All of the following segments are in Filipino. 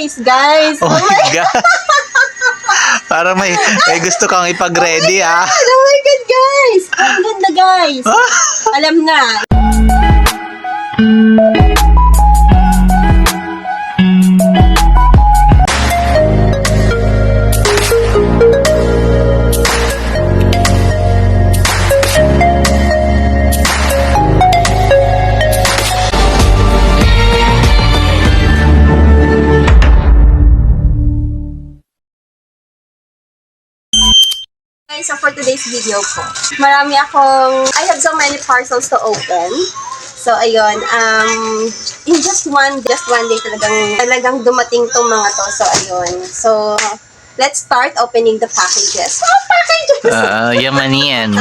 guys. Oh my God. Parang may gusto kang ipag-ready, ah. Oh my God, guys. Ang ganda, guys. Alam na. So for today's video po, I have so many parcels to open. So ayun, in just one day talagang dumating tong mga to. So ayun, so let's start opening the packages. Oh, packages! Yamanin.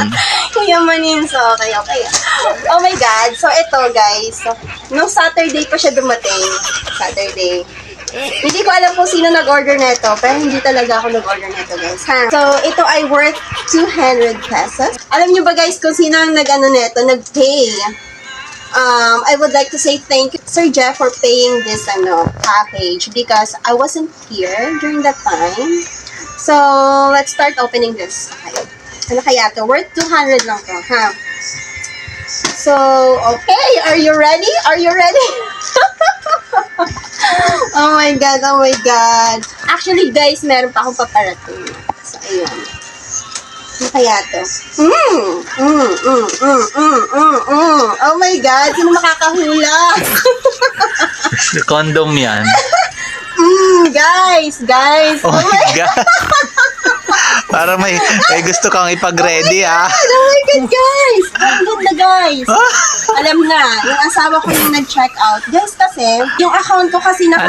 Yamanin, so okay. Oh my God, so ito guys, so, nung Saturday pa siya dumating. Saturday. Hindi ko alam kung sino nag-order nito, pero hindi talaga ako nag-order nito, guys. Ha? So, ito ay worth 200 pesos. Alam nyo ba, guys, kung sino ang nag-pay? I would like to say thank you, Sir Jeff, for paying this package because I wasn't here during that time. So, let's start opening this. Okay. Ano kaya to? Worth 200 lang to, ha? So, okay. Are you ready? Oh my God. Actually, guys, meron pa akong paparating. So, ayun. Ano kaya to? Oh my God, sino makakahula? Condom yan. Guys. Oh my God. Parang may gusto kang ipag-ready, ah. Oh my God, guys. Ang ganda, guys. Alam na, yung asawa ko yung nag-check out. Guys, kasi, yung account ko kasi siya.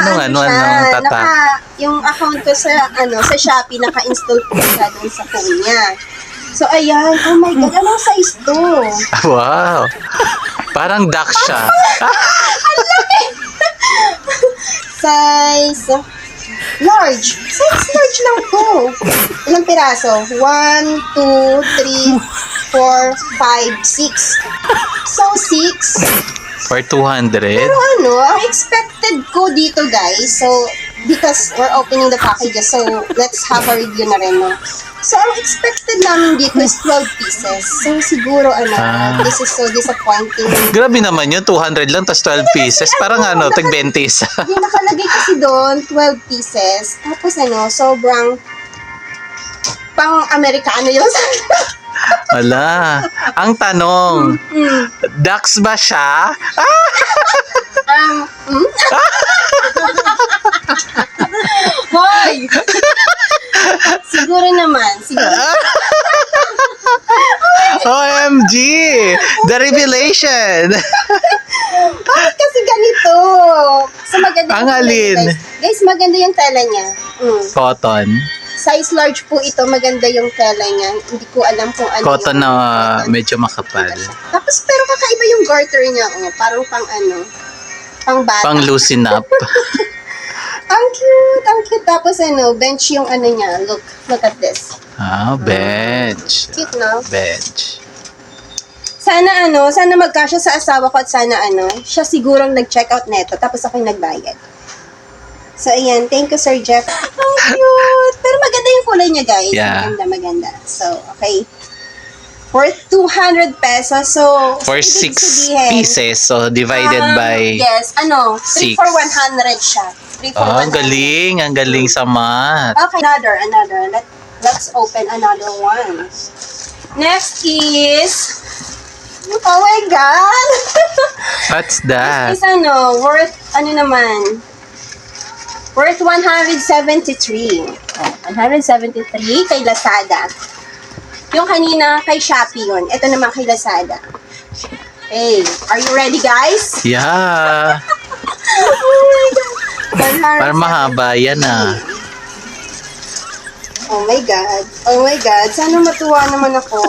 Yung account ko sa Shopee, naka-install po siya dun sa phone niya. So, ayan. Oh my God, anong size to? Wow. Parang duck siya. Ang laki! Size large. Size large lang po. Ilang piraso? 1, 2, 3, 4, 5, 6. So, 6. For 200? Pero ang expected ko dito, guys, so, because we're opening the packages, so, let's have a review na rin, no? So, ang expected namin dito is 12 pieces. So, siguro, this is so disappointing. Grabe naman yun, 200 lang, tas 12 pieces. Parang tag-20 isa. Yung nakalagay kasi doon, 12 pieces. Tapos sobrang pang-Amerikano yun. Wala. Ang tanong, ducks ba siya? Hoy! Siguro naman. OMG! The revelation! Bakit kasi ganito? So, maganda Ang alin? Guys, maganda yung tela niya. Cotton. Size large po ito. Maganda yung tela niya. Hindi ko alam kung ano. Cotton na medyo makapal. Tapos, pero kakaiba yung garter niya. Parang pang bata. Pang loosen up. Ang cute. Tapos bench yung niya. Look at this. Bench. Cute, no? Bench. Sana magkasya sa asawa ko at sana siya sigurong nag-check out neto tapos ako yung nagbayad. So, ayan. Thank you, Sir Jeff. Ang cute. Pero maganda yung kulay niya, guys. Yeah. Maganda. So, okay. Worth 200 pesos. So, For 6 pieces. So, divided by... Yes. 3 6. for 100 siya. 3 for 100. Ang galing sa math. Okay, another. Let's open another one. Next is... Oh my God! What's that? This is worth, worth 173. 173 kay Lazada. Yung kanina kay Shopee yun. Ito naman kay Lazada. Hey, are you ready, guys? Yeah. Oh my God. Parang mahaba yan, ah. Oh my God. Sana matuwa naman ako.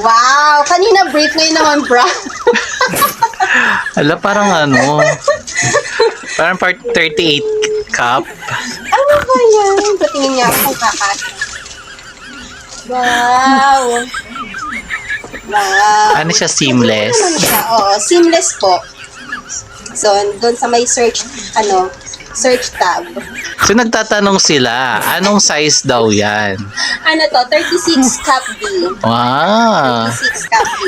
Wow! Kanina brief, ngayon naman bra. Ala, parang parang part 38 cup. Ano ba yan? Patingin niya ako kung kakat. Wow! Wow! Ano siya, seamless? Ano siya? Oo, seamless po. So, doon sa may search tab. So nagtatanong sila, anong size daw yan? Ano to? 36 cup B. Wow. 36 cup B.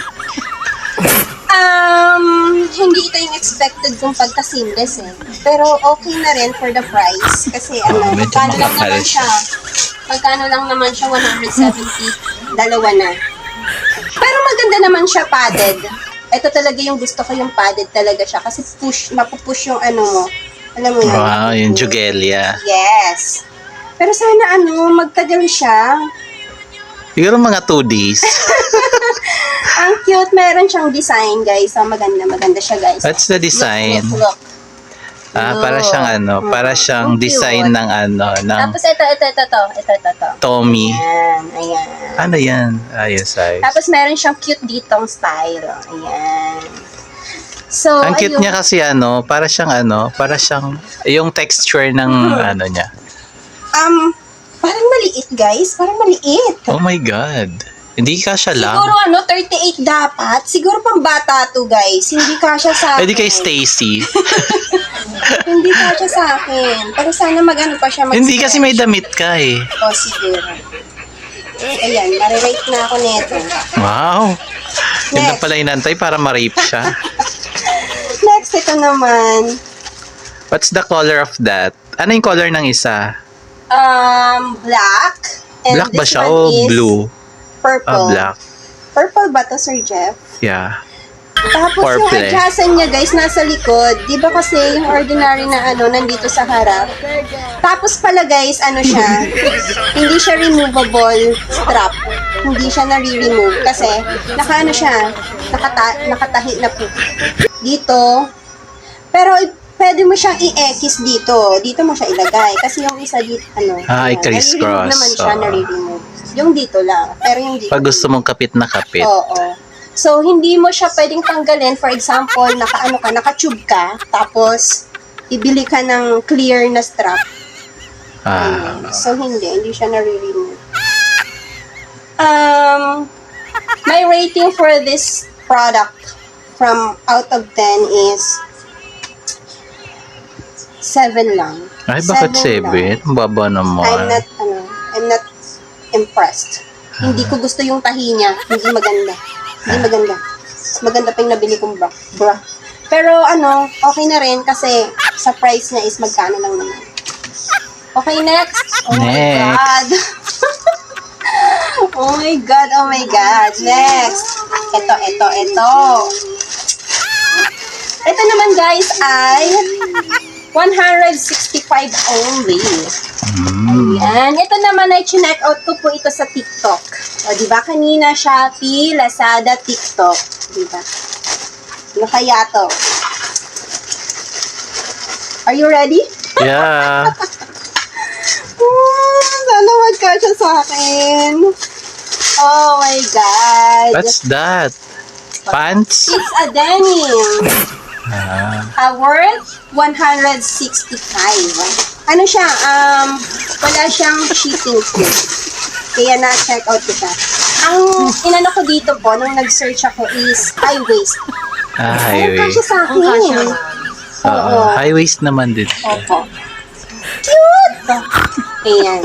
Hindi ito yung expected kong pagka-seamless eh. Pero okay na rin for the price. Kasi medyo magkano lang makapal naman siya. siya? Magkano lang naman siya? 170. Dalawa na. Pero maganda naman siya padded. Ito talaga yung gusto ko, yung padded talaga siya. Kasi mapupush yung mo. Alam mo yun? Wow, yung Jugelia. Yes. Pero sana magtagal siya. Siguro mga 2 days. Ang cute. Meron siyang design, guys. So, maganda siya, guys. What's the design? Look. Para siyang para siyang Cute. design ng ng Tapos ito. Tommy. Ayan. Ano yan? Ayos, ayos. Tapos meron siyang cute ditong style. Ayan. So, Ang cute niya kasi para siyang yung texture ng niya. Parang maliit, guys. Parang maliit. Oh my God. Hindi kasya lang. Siguro 38 dapat. Siguro pang bata to, guys. Hindi kasya sa akin. Pwede kay Stacy. Hindi kasya sa akin. Pero sana pa siya. Hindi kasi may damit ka eh. O, siguro. Ayan, marirate na ako neto. Wow. Yun na Next. pala inantay para ma-rape siya. Next, ito naman. What's the color of that? Ano yung color ng isa? Black. And Black ba this siya one o is blue? Purple. Black. Purple ba to, Sir Jeff? Yeah. Tapos yung Purple. adjacent niya, guys, nasa likod. Di ba kasi yung ordinary na nandito sa harap? Tapos pala, guys, siya, hindi siya removable strap. Hindi siya nare-remove kasi siya, nakatahi na po. Dito. Pero pwede mo siyang i-X dito. Dito mo siya ilagay. Kasi yung isa dito, criss-cross. nare-remove naman siya, nare-remove. Yung dito lang. Pero yung dito. Pag gusto mong kapit na kapit. Oo. So, hindi mo siya pwedeng tanggalin. For example, naka-tube ka, tapos, ibili ka ng clear na strap. So, hindi siya nare-remove. My rating for this product from out of 10 is 7 lang. Ay, bakit 7 lang. 7? Baba naman. I'm not impressed. Hindi ko gusto yung tahi niya. Hindi maganda. Mas maganda pa yung nabili kong bra. Pero okay na rin kasi sa price niya is magkano lang naman. Okay, next. Oh Next. my God. Oh my God. Next. Ito. Ito naman, guys, ay 165 only. Ayan. Ito naman ay chinek out ko po ito sa TikTok. O, diba? Kanina, Shopee, Lazada, TikTok. Diba? Ano kaya to? Are you ready? Yeah. Sana magkasya sa akin. Oh my God. What's that? Pants? It's a denim. Worth 165. Ano siya? Wala siyang shipping fee. Kaya na-check out ko siya. Ang inano ko dito po, nung nag-search ako is high waist. High Kasya waist. sa akin. Oo. High waist naman din. Opo. Cute! Ayan.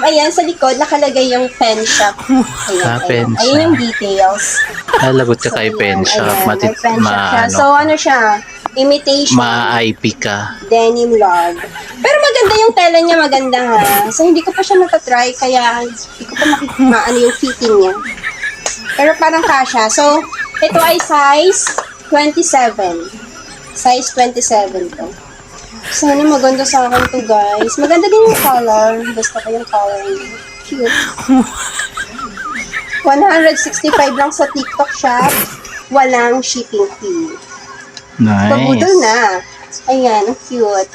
Ayan, sa likod, nakalagay yung pen shop. Ayan, Pen ayan. Ayan yung details. Nalagot ka kay pen shop. Ayan, may pen shop siya. So, siya? Imitation. Ma-IP ka. Denim log. Pero maganda yung tela niya, maganda ha. So, hindi ko pa siya natatry, kaya hindi ko pa maano yung fitting niya. Pero parang kasha. So, ito ay size 27. Size 27 to. Sana maganda sa akin to, guys. Maganda din yung color. Gusto ko yung color niya. Cute. 165 lang sa TikTok shop. Walang shipping fee. Nice. Pabudol na. Ayan, ang cute.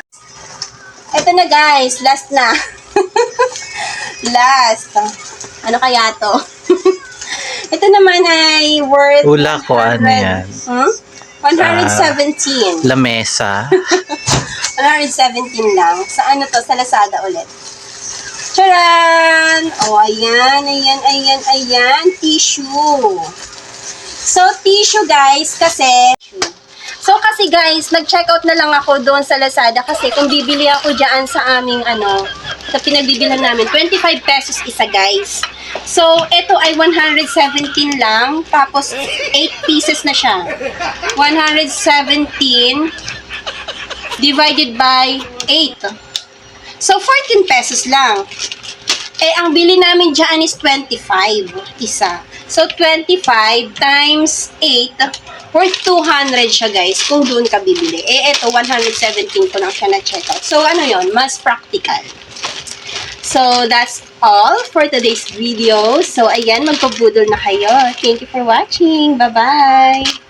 Ito na, guys. Last na. Last. Ano kaya to? Ito naman ay worth Ula ko, ano yan? 117. Lamesa. 117 lang. Sa ano to? Sa Lazada ulit. Charan! Oh, ayan. Tissue. So, tissue, guys, kasi So kasi guys, nag-checkout na lang ako doon sa Lazada kasi kung bibili ako dyan sa aming sa pinagbibilhan namin, 25 pesos isa guys. So, ito ay 117 lang, tapos 8 pieces na siya. 117 divided by 8. So, 14 pesos lang. Eh, ang bili namin dyan is 25 isa. So, 25 times 8, worth 200 siya guys, kung doon ka bibili. Eh, ito, 117 ko lang siya na-checkout. So, ano yon, mas practical. So, that's all for today's video. So, ayan, magpabudol na kayo. Thank you for watching. Bye-bye!